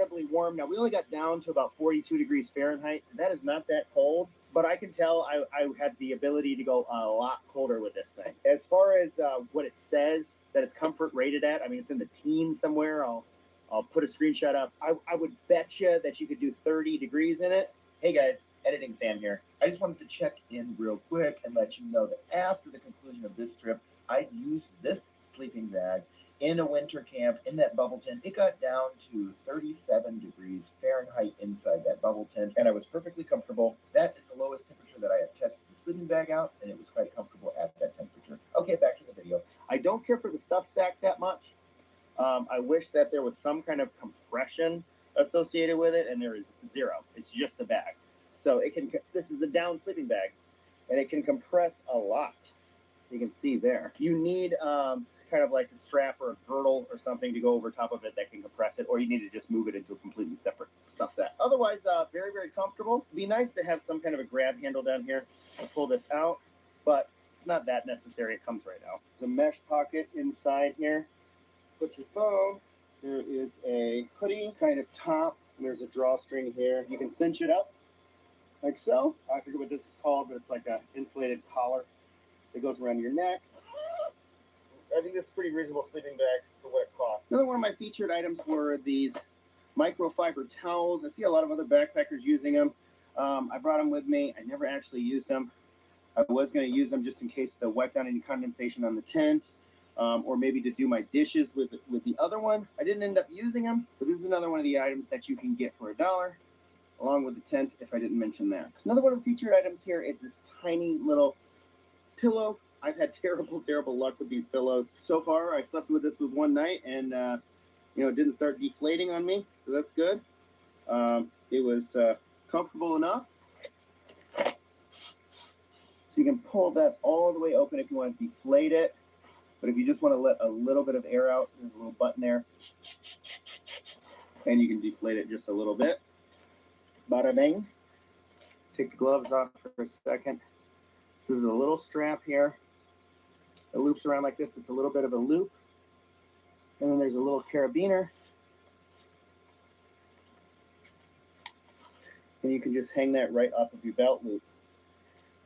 incredibly warm. Now, we only got down to about 42 degrees Fahrenheit. That is not that cold, but I can tell I had the ability to go a lot colder with this thing. As far as what it says that it's comfort rated at, I mean, it's in the teens somewhere. I'll put a screenshot up. I would bet you that you could do 30 degrees in it. Hey guys, Editing Sam here. I just wanted to check in real quick and let you know that after the conclusion of this trip, I used this sleeping bag in a winter camp in that bubble tent. It got down to 37 degrees Fahrenheit inside that bubble tent, and I was perfectly comfortable. That is the lowest temperature that I have tested the sleeping bag out, and it was quite comfortable at that temperature. Okay, back to the video. I don't care for the stuff sack that much. I wish that there was some kind of compression associated with it, and there is zero. It's just the bag. So it can. This is a down sleeping bag, and it can compress a lot. You can see there. You need kind of like a strap or a girdle or something to go over top of it that can compress it, or you need to just move it into a completely separate stuff set. Otherwise, very, very comfortable. It'd be nice to have some kind of a grab handle down here to pull this out, but it's not that necessary. It comes right out. There's a mesh pocket inside here. Put your phone. There is a hoodie kind of top. There's a drawstring here. You can cinch it up like so. I forget what this is called, but it's like an insulated collar that goes around your neck. I think this is a pretty reasonable sleeping bag for what it costs. Another one of my featured items were these microfiber towels. I see a lot of other backpackers using them. I brought them with me. I never actually used them. I was going to use them just in case to wipe down any condensation on the tent. Or maybe to do my dishes with the other one. I didn't end up using them, but this is another one of the items that you can get for $1, along with the tent, if I didn't mention that. Another one of the featured items here is this tiny little pillow. I've had terrible luck with these pillows. So far, I slept with this with one night, and it didn't start deflating on me, so that's good. It was comfortable enough. So you can pull that all the way open if you want to deflate it. But if you just want to let a little bit of air out, there's a little button there. And you can deflate it just a little bit. Bada bang. Take the gloves off for a second. This is a little strap here. It loops around like this. It's a little bit of a loop. And then there's a little carabiner. And you can just hang that right off of your belt loop.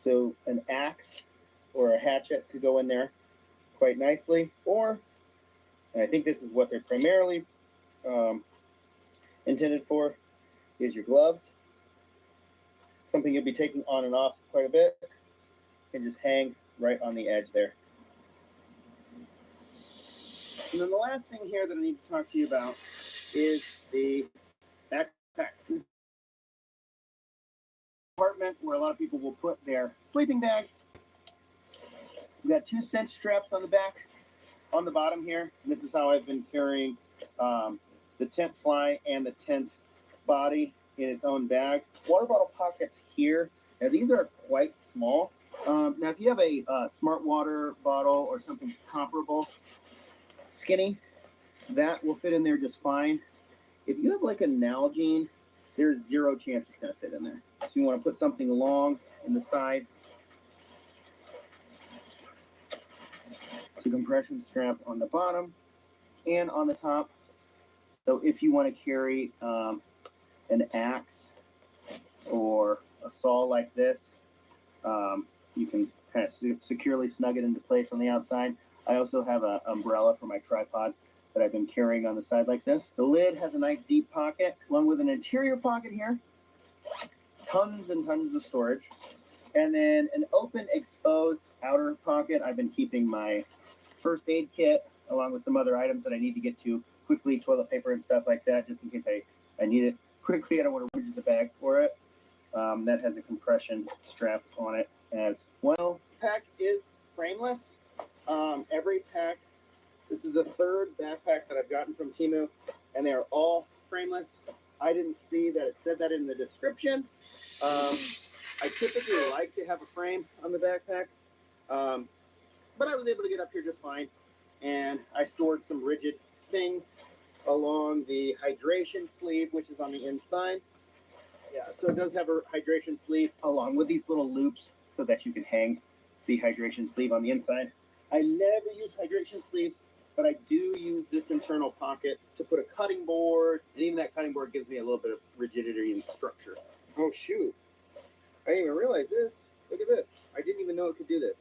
So an axe or a hatchet could go in there quite nicely, or, and I think this is what they're primarily intended for, is your gloves. Something you'll be taking on and off quite a bit, and just hang right on the edge there. And then the last thing here that I need to talk to you about is the backpack. This is the compartment where a lot of people will put their sleeping bags. We got 2 cinch straps on the back, on the bottom here. And this is how I've been carrying the tent fly and the tent body in its own bag. Water bottle pockets here. Now these are quite small. Now if you have a smart water bottle or something comparable, skinny, that will fit in there just fine. If you have like a Nalgene, there's 0 chance it's going to fit in there. So you want to put something long in the side. It's a compression strap on the bottom and on the top. So if you want to carry an axe or a saw like this, you can kind of securely snug it into place on the outside. I also have an umbrella for my tripod that I've been carrying on the side like this. The lid has a nice deep pocket, along with an interior pocket here. Tons and tons of storage. And then an open, exposed outer pocket. I've been keeping my first aid kit, along with some other items that I need to get to quickly, toilet paper and stuff like that, just in case I need it quickly. I don't want to rigid the bag for it. That has a compression strap on it as well. Pack is frameless. Every pack, this is the 3rd backpack that I've gotten from Temu, and they are all frameless. I didn't see that it said that in the description. I typically like to have a frame on the backpack, but I was able to get up here just fine, and I stored some rigid things along the hydration sleeve, which is on the inside. Yeah, so it does have a hydration sleeve along with these little loops so that you can hang the hydration sleeve on the inside. I never use hydration sleeves but I do use this internal pocket to put a cutting board, and even that cutting board gives me a little bit of rigidity and structure. Oh shoot, I didn't even realize this. Look at this. I didn't even know it could do this.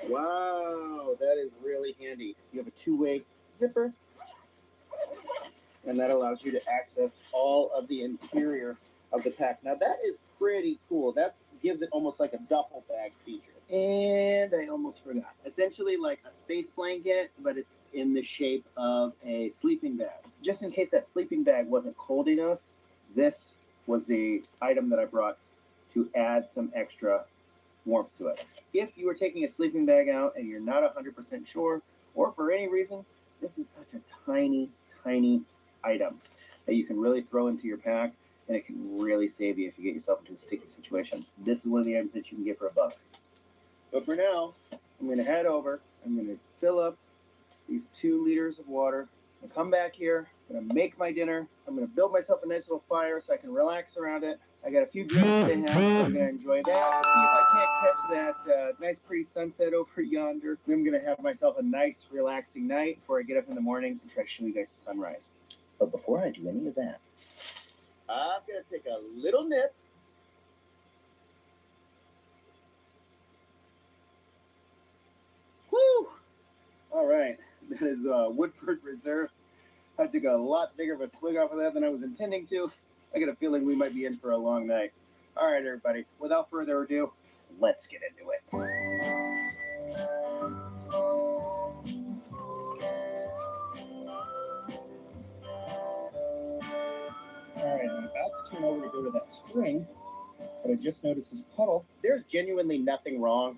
Wow, that is really handy. You have a two-way zipper, and that allows you to access all of the interior of the pack. Now that is pretty cool. That gives it almost like a duffel bag feature. And I almost forgot. Essentially like a space blanket, but it's in the shape of a sleeping bag. Just in case that sleeping bag wasn't cold enough, this was the item that I brought to add some extra warmth to it. If you are taking a sleeping bag out and you're not 100% sure, or for any reason, this is such a tiny, tiny item that you can really throw into your pack, and it can really save you if you get yourself into a sticky situation. This is one of the items that you can get for $1. But for now, I'm going to head over. I'm going to fill up these 2 liters of water. I'll come back here. I'm going to make my dinner. I'm going to build myself a nice little fire so I can relax around it. I got a few drinks to have, so I'm going to enjoy that. Let's see if I can't catch that nice, pretty sunset over yonder. Then I'm going to have myself a nice, relaxing night before I get up in the morning and try to show you guys the sunrise. But before I do any of that, I'm going to take a little nip. Woo! All right, that is Woodford Reserve. I took a lot bigger of a swig off of that than I was intending to. I get a feeling we might be in for a long night. All right, everybody, without further ado, let's get into it. All right, I'm about to turn over to go to that spring, but I just noticed this puddle. There's genuinely nothing wrong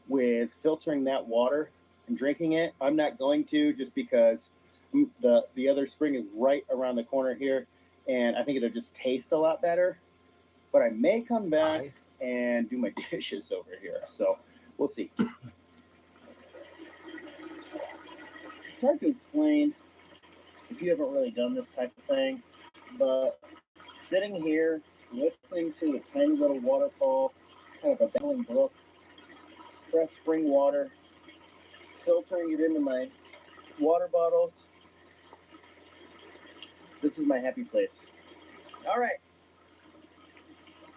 with filtering that water and drinking it. I'm not going to, just because the other spring is right around the corner here, and I think it'll just taste a lot better. But I may come back and do my dishes over here, so we'll see. It's hard to explain if you haven't really done this type of thing, but sitting here, listening to a tiny little waterfall, kind of a babbling brook, fresh spring water, filtering it into my water bottles, this is my happy place. All right.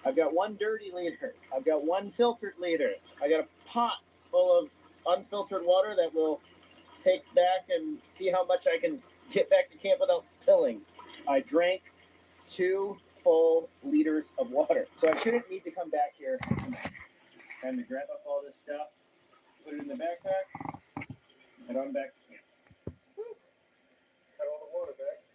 I've got 1 dirty liter. I've got 1 filtered liter. I got a pot full of unfiltered water that will take back and see how much I can get back to camp without spilling. I drank 2 full liters of water. So I shouldn't need to come back here and grab up all this stuff, put it in the backpack, head on back to